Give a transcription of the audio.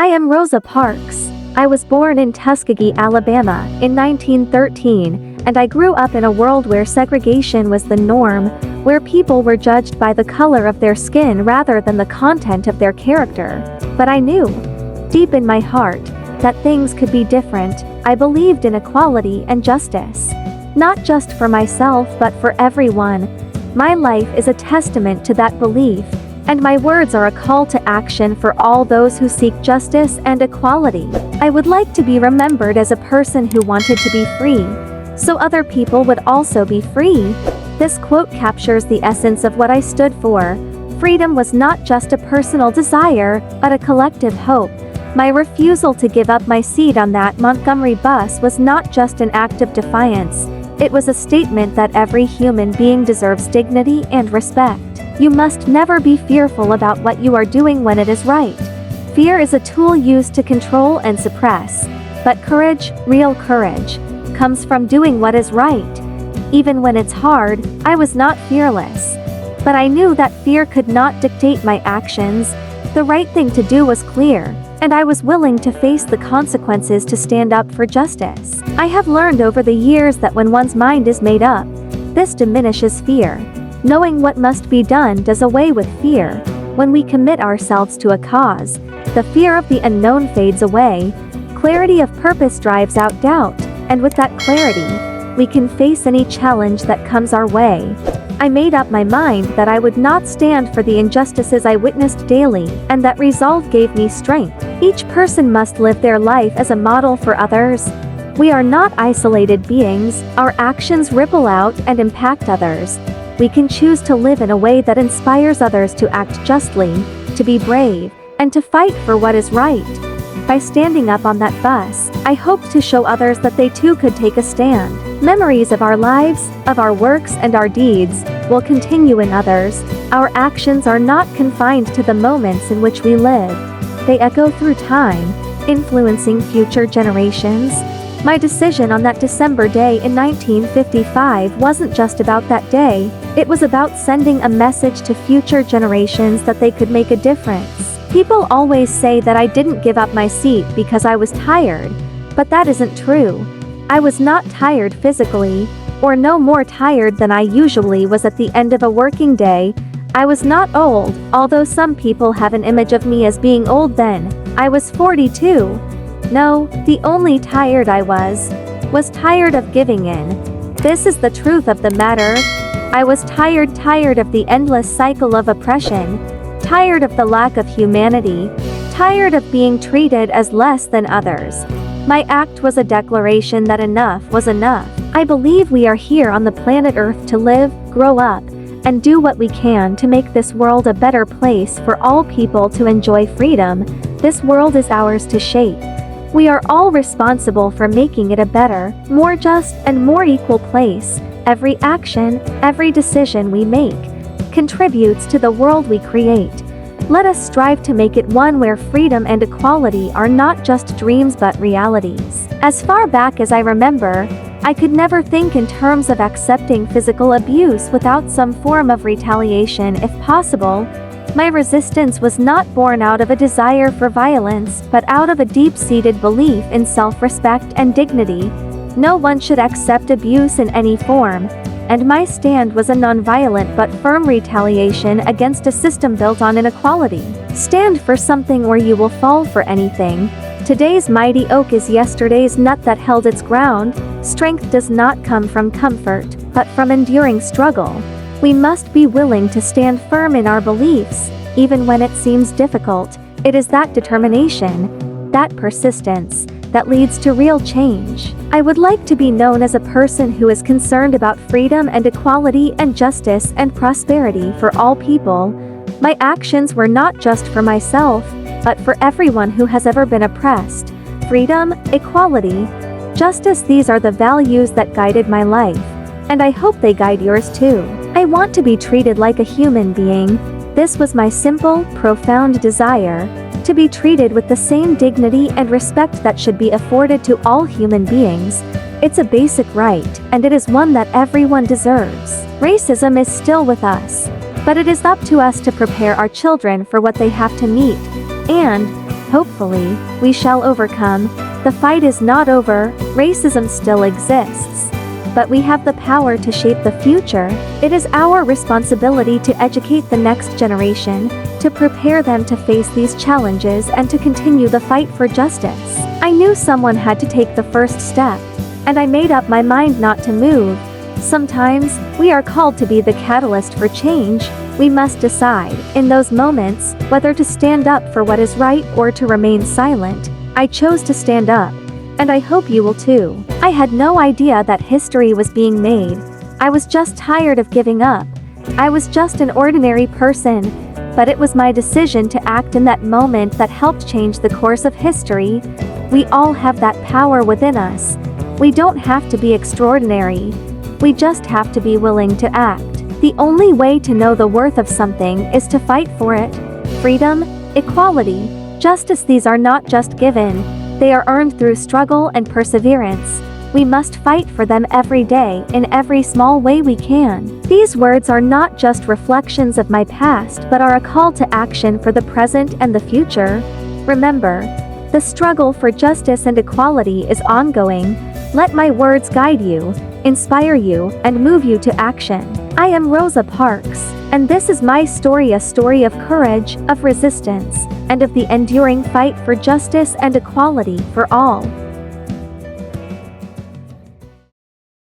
I am Rosa Parks. I was born in Tuskegee, Alabama, in 1913, and I grew up in a world where segregation was the norm, where people were judged by the color of their skin rather than the content of their character. But I knew, deep in my heart, that things could be different. I believed in equality and justice. Not just for myself but for everyone. My life is a testament to that belief, and my words are a call to action for all those who seek justice and equality. I would like to be remembered as a person who wanted to be free, so other people would also be free. This quote captures the essence of what I stood for. Freedom was not just a personal desire, but a collective hope. My refusal to give up my seat on that Montgomery bus was not just an act of defiance. It was a statement that every human being deserves dignity and respect. You must never be fearful about what you are doing when it is right. Fear is a tool used to control and suppress. But courage, real courage, comes from doing what is right. Even when it's hard, I was not fearless. But I knew that fear could not dictate my actions. The right thing to do was clear, and I was willing to face the consequences to stand up for justice. I have learned over the years that when one's mind is made up, this diminishes fear. Knowing what must be done does away with fear. When we commit ourselves to a cause, the fear of the unknown fades away. Clarity of purpose drives out doubt, and with that clarity, we can face any challenge that comes our way. I made up my mind that I would not stand for the injustices I witnessed daily, and that resolve gave me strength. Each person must live their life as a model for others. We are not isolated beings. Our actions ripple out and impact others. We can choose to live in a way that inspires others to act justly, to be brave, and to fight for what is right. By standing up on that bus, I hope to show others that they too could take a stand. Memories of our lives, of our works and our deeds, will continue in others. Our actions are not confined to the moments in which we live. They echo through time, influencing future generations. My decision on that December day in 1955 wasn't just about that day, it was about sending a message to future generations that they could make a difference. People always say that I didn't give up my seat because I was tired, but that isn't true. I was not tired physically, or no more tired than I usually was at the end of a working day. I was not old, although some people have an image of me as being old then. I was 42. No, the only tired I was tired of giving in. This is the truth of the matter. I was tired of the endless cycle of oppression, tired of the lack of humanity, tired of being treated as less than others. My act was a declaration that enough was enough. I believe we are here on the planet Earth to live, grow up, and do what we can to make this world a better place for all people to enjoy freedom. This world is ours to shape. We are all responsible for making it a better, more just, and more equal place. Every action, every decision we make, contributes to the world we create. Let us strive to make it one where freedom and equality are not just dreams but realities. As far back as I remember, I could never think in terms of accepting physical abuse without some form of retaliation if possible. My resistance was not born out of a desire for violence, but out of a deep-seated belief in self-respect and dignity. No one should accept abuse in any form, and my stand was a nonviolent but firm retaliation against a system built on inequality. Stand for something or you will fall for anything. Today's mighty oak is yesterday's nut that held its ground. Strength does not come from comfort, but from enduring struggle. We must be willing to stand firm in our beliefs, even when it seems difficult. It is that determination, that persistence, that leads to real change. I would like to be known as a person who is concerned about freedom and equality and justice and prosperity for all people. My actions were not just for myself, but for everyone who has ever been oppressed. Freedom, equality, justice, these are the values that guided my life, and I hope they guide yours too. I want to be treated like a human being. This was my simple, profound desire, to be treated with the same dignity and respect that should be afforded to all human beings. It's a basic right, and it is one that everyone deserves. Racism is still with us, but it is up to us to prepare our children for what they have to meet, and hopefully, we shall overcome. The fight is not over, racism still exists. But we have the power to shape the future. It is our responsibility to educate the next generation, to prepare them to face these challenges and to continue the fight for justice. I knew someone had to take the first step, and I made up my mind not to move. Sometimes, we are called to be the catalyst for change. We must decide, in those moments, whether to stand up for what is right or to remain silent. I chose to stand up, and I hope you will too. I had no idea that history was being made. I was just tired of giving up. I was just an ordinary person, but it was my decision to act in that moment that helped change the course of history. We all have that power within us. We don't have to be extraordinary. We just have to be willing to act. The only way to know the worth of something is to fight for it. Freedom, equality, justice, these are not just given. They are earned through struggle and perseverance. We must fight for them every day in every small way we can. These words are not just reflections of my past but are a call to action for the present and the future. Remember, the struggle for justice and equality is ongoing. Let my words guide you, inspire you, and move you to action. I am Rosa Parks, and this is my story, a story of courage, of resistance, and of the enduring fight for justice and equality for all.